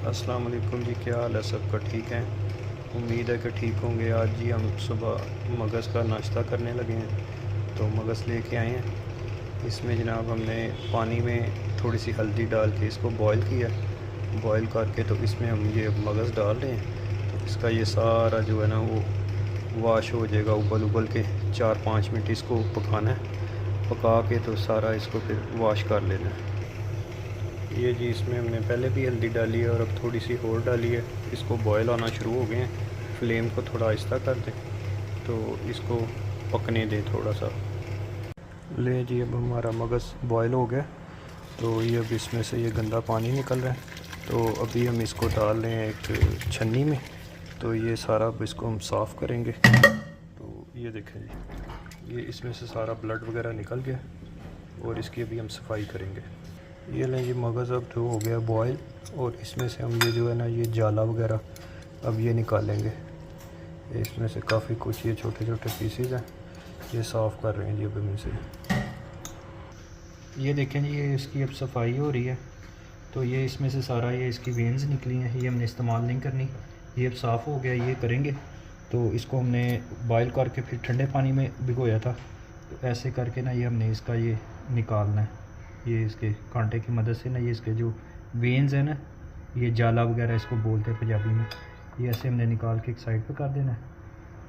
अस्सलाम वालेकुम जी, क्या हाल है? सबका ठीक है? उम्मीद है कि ठीक होंगे। आज जी हम सुबह मगज़ का नाश्ता करने लगे हैं, तो मगज़ लेके आए हैं। इसमें जनाब हमने पानी में थोड़ी सी हल्दी डाल के इसको बॉयल किया। बॉयल करके तो इसमें हम ये मगज़ डाल रहे हैं। तो इसका ये सारा जो है ना वो वाश हो जाएगा। उबल उबल के 4-5 मिनट इसको पकाना है। पका के तो सारा इसको फिर वाश कर लेना है। ये जी इसमें हमने पहले भी हल्दी डाली है और अब थोड़ी सी और डाली है। इसको बॉयल आना शुरू हो गए हैं। फ्लेम को थोड़ा आहिस्ता कर दें तो इसको पकने दें थोड़ा सा। ले जी अब हमारा मगज़ बॉयल हो गया, तो ये अब इसमें से ये गंदा पानी निकल रहा है। तो अभी हम इसको डाल रहे हैं एक छन्नी में। तो ये सारा अब इसको हम साफ़ करेंगे। तो ये देखें जी, ये इसमें से सारा ब्लड वगैरह निकल गया और इसकी अभी हम सफाई करेंगे। ये लें, ये मगज़ अब जो हो गया बॉयल, और इसमें से हम ये जो है ना ये जाला वगैरह अब ये निकालेंगे। इसमें से काफ़ी कुछ ये छोटे छोटे पीसेस हैं, ये साफ़ कर रहे हैं जी अब हम इसे। ये देखें जी, ये इसकी अब सफाई हो रही है। तो ये इसमें से सारा ये इसकी वेन्स निकली हैं, ये हमने इस्तेमाल नहीं करनी। ये अब साफ़ हो गया, ये करेंगे। तो इसको हमने बॉयल करके फिर ठंडे पानी में भिगोया था। तो ऐसे करके ना ये हमने इसका ये निकालना है। ये इसके कांटे की मदद से ना ये इसके जो वेन्स हैं ना, ये जाला वगैरह इसको बोलते हैं पंजाबी में, ये ऐसे हमने निकाल के एक साइड पे कर देना है।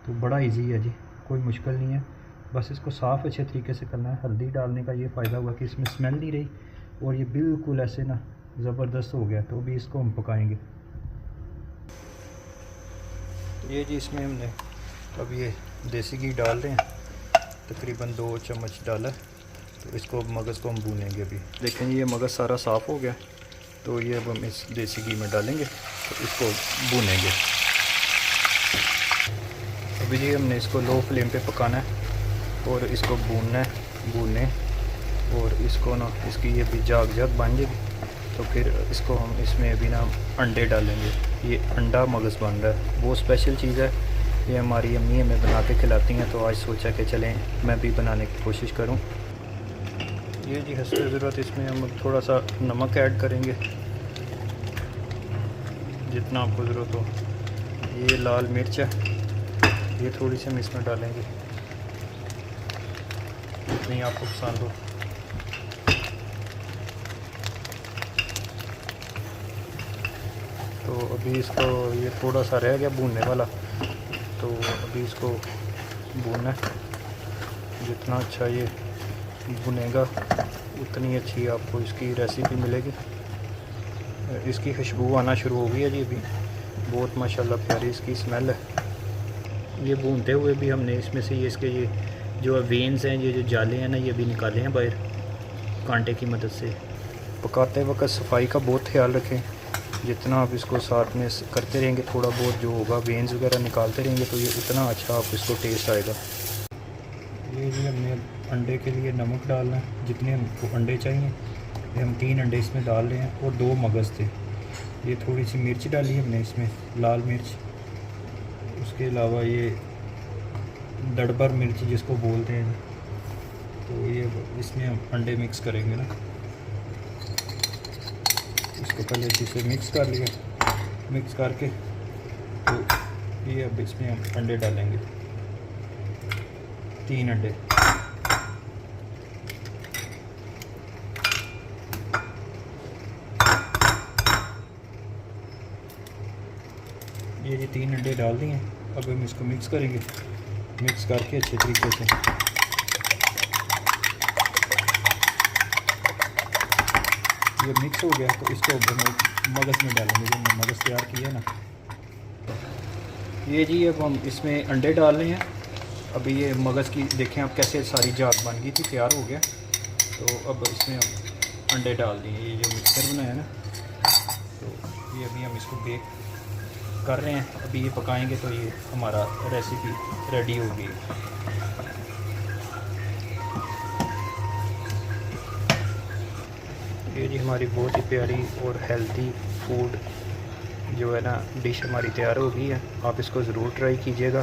तो बड़ा इजी है जी, कोई मुश्किल नहीं है। बस इसको साफ़ अच्छे तरीके से करना है। हल्दी डालने का ये फ़ायदा हुआ कि इसमें स्मेल नहीं रही और ये बिल्कुल ऐसे ना ज़बरदस्त हो गया। तो अभी इसको हम पकाएँगे। ये जी इसमें हमने अब ये देसी घी डाल रहे हैं, तकरीबन 2 चम्मच डाला। तो इसको मगज़ को हम भूनेंगे। अभी देखें ये मगज़ सारा साफ़ हो गया, तो ये अब हम इस देसी घी में डालेंगे, तो इसको भूनेंगे। अभी जी हमने इसको लो फ्लेम पे पकाना है और इसको भूनने और इसको ना इसकी ये भी झाग बन जाएगी। तो फिर इसको हम इसमें अभी ना अंडे डालेंगे। ये अंडा मगज़ बन रहा है, वो स्पेशल चीज़ है। ये हमारी अम्मी हमें बना के खिलाती हैं, तो आज सोचा कि चलें मैं भी बनाने की कोशिश करूं। ये जी हस्बे ज़रूरत इसमें हम थोड़ा सा नमक ऐड करेंगे, जितना आपको ज़रूरत हो। ये लाल मिर्च है, ये थोड़ी सी हम इसमें डालेंगे, जितनी आपको पसंद हो। तो अभी इसको ये थोड़ा सा रह गया भूनने वाला, तो अभी इसको भूनना है। जितना अच्छा ये भुनेगा उतनी अच्छी आपको इसकी रेसिपी मिलेगी। इसकी खुशबू आना शुरू हो गई है जी, अभी बहुत माशाल्लाह प्यारी इसकी स्मेल है। ये भूनते हुए भी हमने इसमें से ये इसके ये जो वेन्स हैं, ये जो जाले हैं ना, ये भी निकाले हैं बाहर कांटे की मदद से। पकाते वक्त सफाई का बहुत ख्याल रखें। जितना आप इसको साथ में करते रहेंगे, थोड़ा बहुत जो होगा वेन्स वगैरह निकालते रहेंगे, तो ये उतना अच्छा आप इसको टेस्ट आएगा। ये भी हमने अंडे के लिए नमक डालना है, जितने हमको अंडे चाहिए। ये हम 3 अंडे इसमें डाल रहे हैं और 2 मगज़ थे। ये थोड़ी सी मिर्च डाली हमने इसमें, लाल मिर्च। उसके अलावा ये दड़बर मिर्च जिसको बोलते हैं। तो ये इसमें हम अंडे मिक्स करेंगे ना, इसको पहले अच्छे से मिक्स कर लिया। मिक्स करके तो ये अब इसमें हम अंडे डालेंगे, 3 अंडे। ये 3 अंडे डाल दिए। अब हम इसको मिक्स करेंगे, मिक्स करके अच्छे तरीके से। ये मिक्स हो गया, तो इसको अब हम मगज़ में डालेंगे, जो हमने मगज़ तैयार किया ना। ये जी अब हम इसमें अंडे डाल रहे हैं। अभी ये मगज़ की देखें आप कैसे सारी झाग बन गई थी, तैयार हो गया। तो अब इसमें हम अंडे डाल दिए, ये जो मिक्सर बनाया ना। तो ये अभी हम इसको बेक कर रहे हैं। अभी ये पकाएंगे तो ये हमारा रेसिपी रेडी होगी। ये जी हमारी बहुत ही प्यारी और हेल्दी फूड जो है ना डिश हमारी तैयार हो गई है। आप इसको ज़रूर ट्राई कीजिएगा।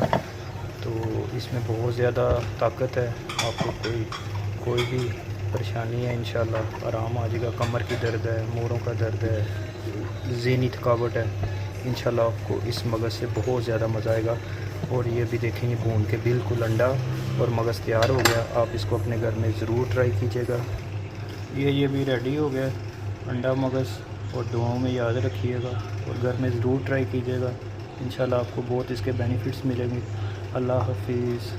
तो इसमें बहुत ज़्यादा ताकत है, आपको कोई भी परेशानी है इंशाल्लाह आराम आ जाएगा। कमर की दर्द है, मोरों का दर्द है, ज़हनी थकावट है, इंशाल्लाह आपको इस मगज़ से बहुत ज़्यादा मज़ा आएगा। और ये भी देखें, ये भून के बिल्कुल अंडा और मगज़ तैयार हो गया। आप इसको अपने घर में ज़रूर ट्राई कीजिएगा। ये भी रेडी हो गया अंडा मगज़, और दुआओं में याद रखिएगा और घर में ज़रूर ट्राई कीजिएगा। इंशाल्लाह आपको बहुत इसके बेनिफिट्स मिलेंगे। अल्लाह हाफिज़।